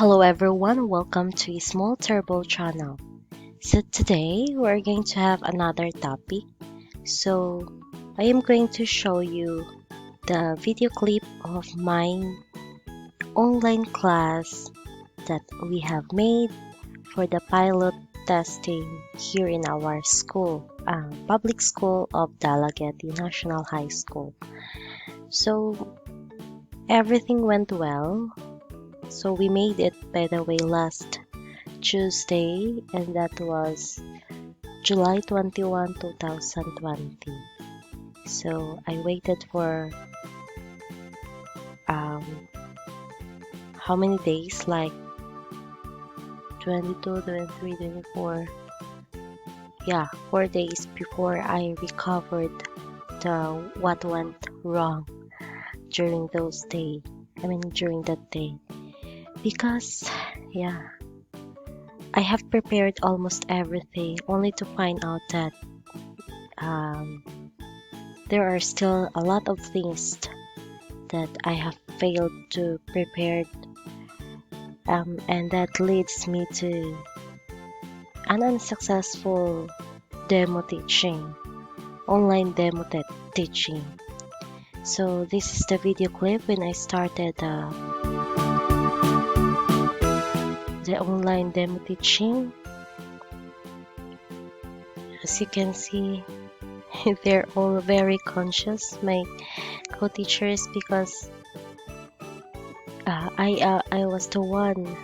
Hello everyone, welcome to a small turbo channel. So today we're going to have another topic. So I am going to show you the video clip of my online class that we have made for the pilot testing here in our school, public school of Dalagete National High School. So everything went well. So we made it, by the way, last Tuesday, and that was July 21, 2020. So I waited for how many days? Like 22, 23, 24. Yeah, 4 days before I recovered what went wrong during those days. During that day. Because, yeah, I have prepared almost everything only to find out that there are still a lot of things that I have failed to prepare, and that leads me to an unsuccessful demo teaching, online demo teaching. So this is the video clip when I started the online demo teaching. As you can see, they're all very conscious, my co-teachers, because I was the one.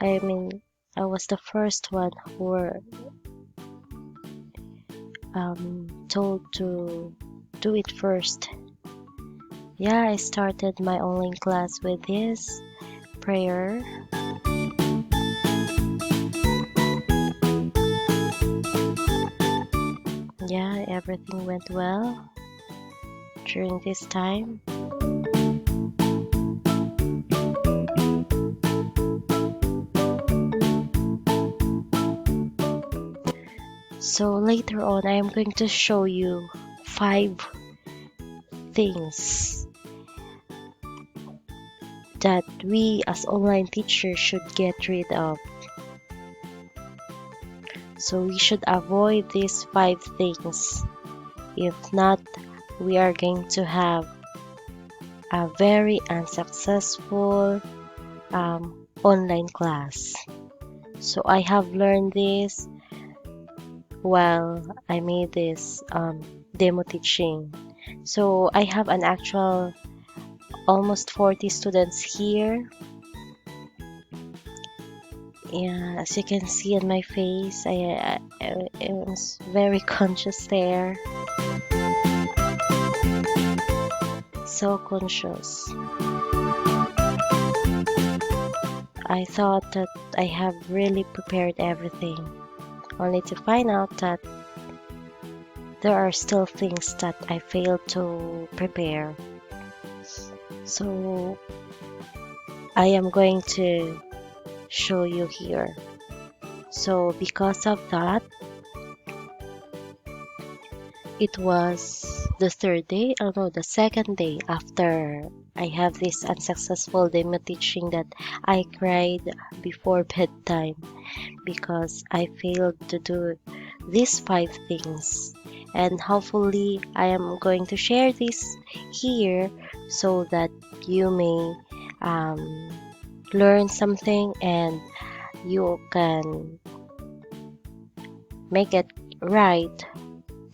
I was the first one who were told to do it first. Yeah, I started my online class with this prayer. Yeah, everything went well during this time. So later on, I am going to show you 5 things that we as online teachers should get rid of. So we should avoid these 5 things. If not, we are going to have a very unsuccessful online class. So I have learned this while I made this demo teaching. So I have an actual almost 40 students here. Yeah, as you can see on my face, I was very conscious there. So conscious. I thought that I have really prepared everything, only to find out that there are still things that I failed to prepare. So I am going to show you here. So because of that, it was the second day after I have this unsuccessful demo teaching that I cried before bedtime because I failed to do these 5 things. And hopefully I am going to share this here so that you may learn something and you can make it right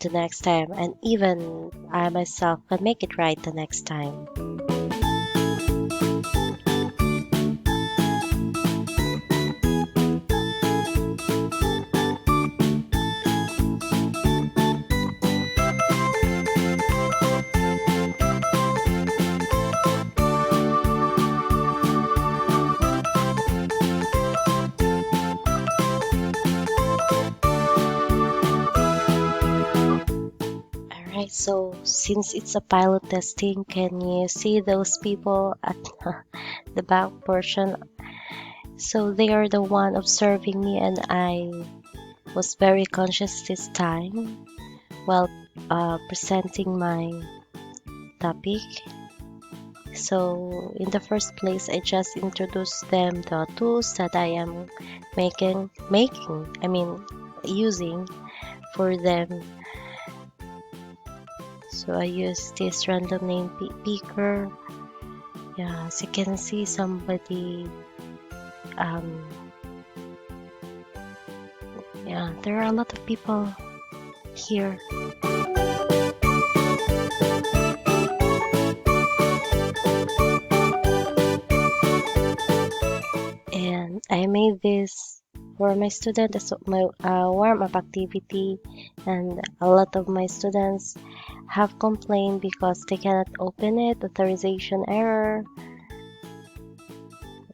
the next time, and even I myself can make it right the next time. Alright, so since it's a pilot testing, can you see those people at the back portion? So they are the one observing me, and I was very conscious this time while presenting my topic. So in the first place, I just introduced them the tools that I am using for them. So I use this random name picker. Yeah, as you can see, um, yeah, there are a lot of people here. And I made this for my student as my warm-up activity, and a lot of my students have complained because they cannot open it, authorization error.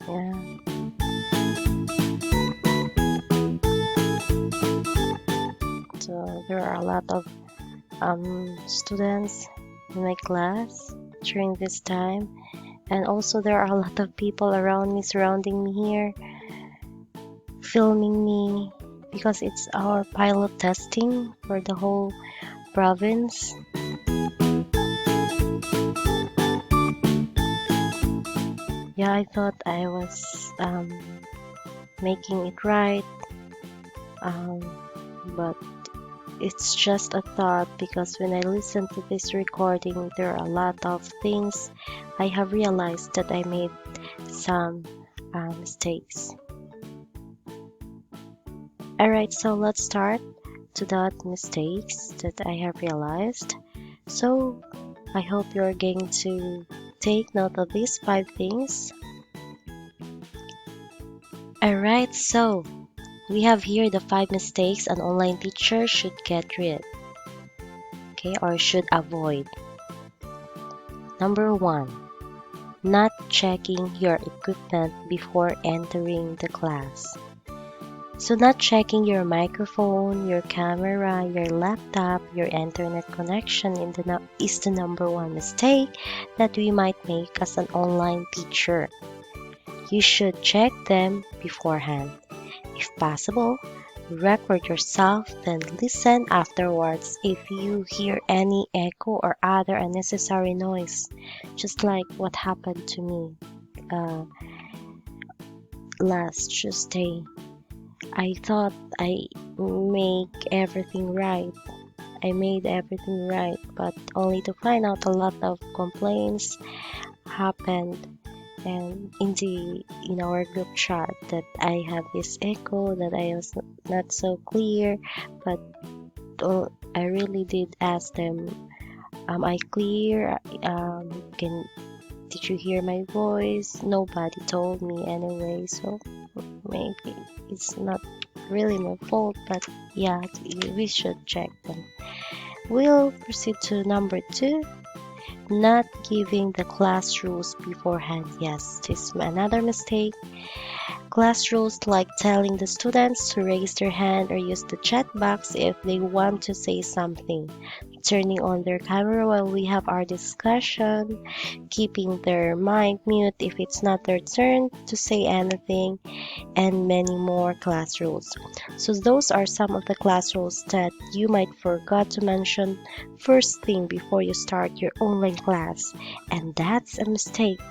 Yeah. So there are a lot of students in my class during this time, and also there are a lot of people around me, surrounding me here, filming me because it's our pilot testing for the whole province. Yeah, I thought I was making it right, um, but it's just a thought because when I listen to this recording, there are a lot of things I have realized that I made some mistakes. Alright, so let's start to that mistakes that I have realized. So I hope you're going to take note of these 5 things. Alright, so we have here the 5 mistakes an online teacher should get rid, okay, or should avoid. Number 1, not checking your equipment before entering the class. So not checking your microphone, your camera, your laptop, your internet connection is the number 1 mistake that we might make as an online teacher. You should check them beforehand. If possible, record yourself, then listen afterwards if you hear any echo or other unnecessary noise, just like what happened to me last Tuesday. I thought I make everything right. I made everything right, but only to find out a lot of complaints happened, and in our group chat that I have this echo, that I was not so clear, but I really did ask them, am I clear? Did you hear my voice? Nobody told me anyway, so maybe it's not really my fault, but yeah, we should check them. We'll proceed to number 2, not giving the class rules beforehand. Yes, this is another mistake. Class rules like telling the students to raise their hand or use the chat box if they want to say something, turning on their camera while we have our discussion, keeping their mic mute if it's not their turn to say anything, and many more class rules. So those are some of the class rules that you might forgot to mention first thing before you start your online class, and that's a mistake.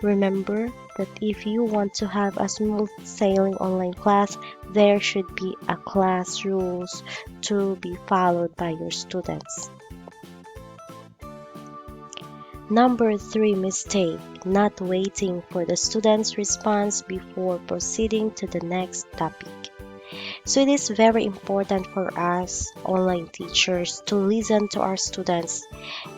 Remember that if you want to have a smooth sailing online class, there should be a class rules to be followed by your students. Number 3 mistake, not waiting for the student's response before proceeding to the next topic. So it is very important for us online teachers to listen to our students,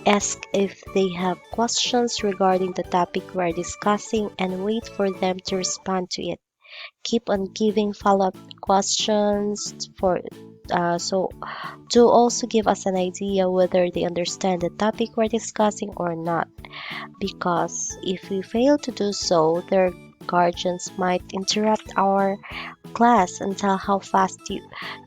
ask if they have questions regarding the topic we're discussing, and wait for them to respond to it. Keep on giving follow-up questions so to also give us an idea whether they understand the topic we're discussing or not, because if we fail to do so, their guardians might interrupt our class and tell how fast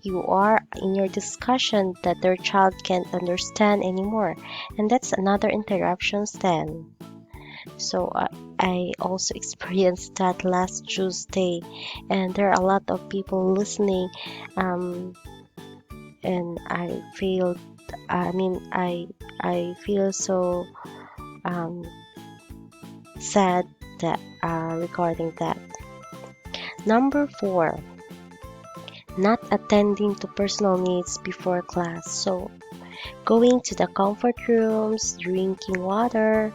you are in your discussion that their child can't understand anymore, and that's another interruptions then. So I also experienced that last Tuesday, and there are a lot of people listening, and I feel so said that regarding that. Number 4, not attending to personal needs before class. So going to the comfort rooms, drinking water,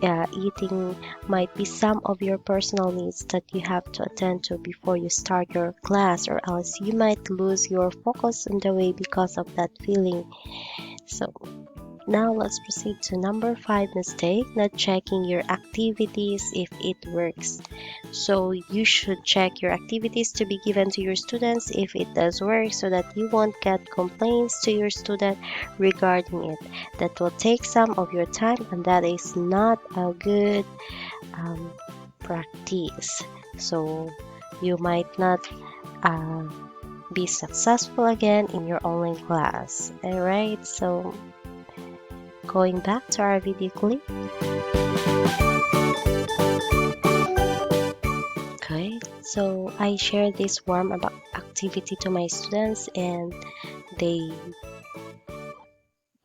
eating might be some of your personal needs that you have to attend to before you start your class, or else you might lose your focus on the way because of that feeling. So now let's proceed to number 5 mistake, not checking your activities if it works. So you should check your activities to be given to your students if it does work, so that you won't get complaints to your student regarding it. That will take some of your time, and that is not a good practice. So you might not uh, be successful again in your online class. Alright, so going back to our video clip. Okay, so I share this warm about activity to my students, and they,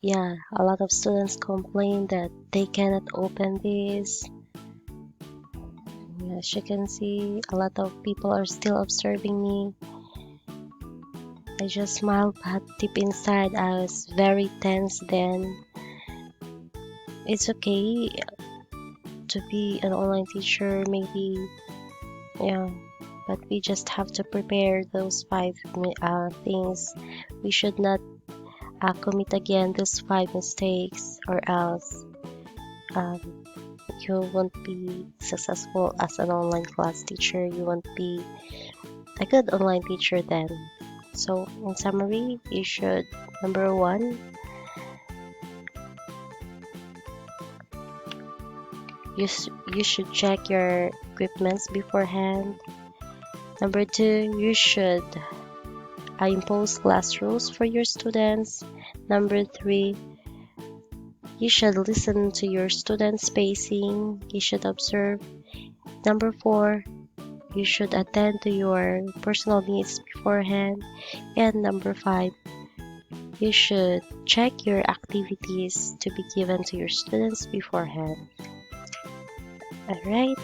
a lot of students complain that they cannot open this. As you can see, a lot of people are still observing me. I just smiled, but deep inside I was very tense then. It's okay to be an online teacher, maybe, but we just have to prepare those 5 things. We should not commit again those 5 mistakes, or else you won't be successful as an online class teacher. You won't be a good online teacher then. So in summary, you should, number 1, you should check your equipments beforehand. Number 2, you should impose class rules for your students. Number 3, you should listen to your students' spacing. You should observe. Number 4, you should attend to your personal needs beforehand. And number 5, you should check your activities to be given to your students beforehand. Alright.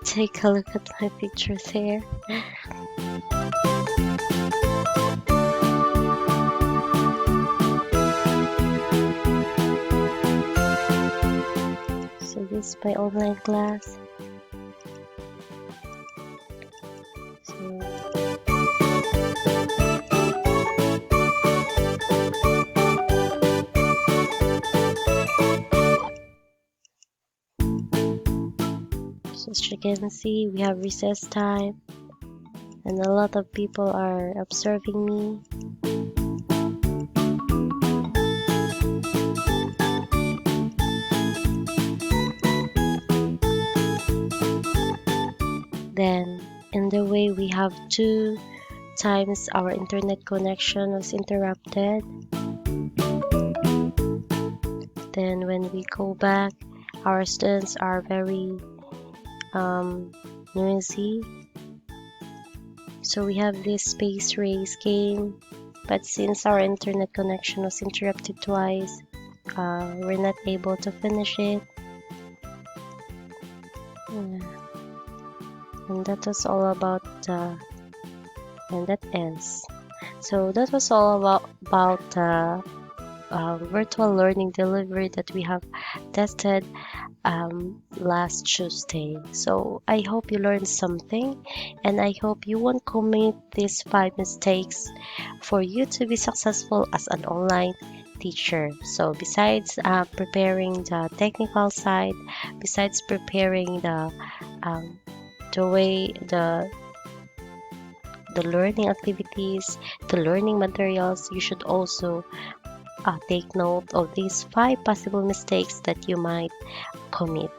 Take a look at my picture there. So this is my online class. So as you can see, we have recess time, and a lot of people are observing me. Then in the way, we have 2 times our internet connection was interrupted. Then when we go back, our students are very noisy. So we have this space race game, but since our internet connection was interrupted twice, we're not able to finish it. And that was all about and that ends. So that was all about virtual learning delivery that we have tested last Tuesday. So I hope you learned something, and I hope you won't commit these 5 mistakes for you to be successful as an online teacher. So besides preparing the technical side, besides preparing the way the learning activities, the learning materials, you should also take note of these 5 possible mistakes that you might commit,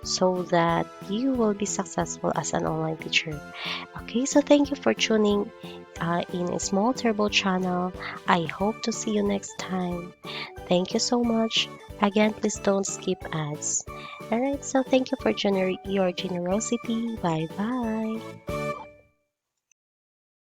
so that you will be successful as an online teacher. Okay, so thank you for tuning in a Small Turbo channel. I hope to see you next time. Thank you so much. Again, please don't skip ads. Alright, so thank you for your generosity. Bye bye.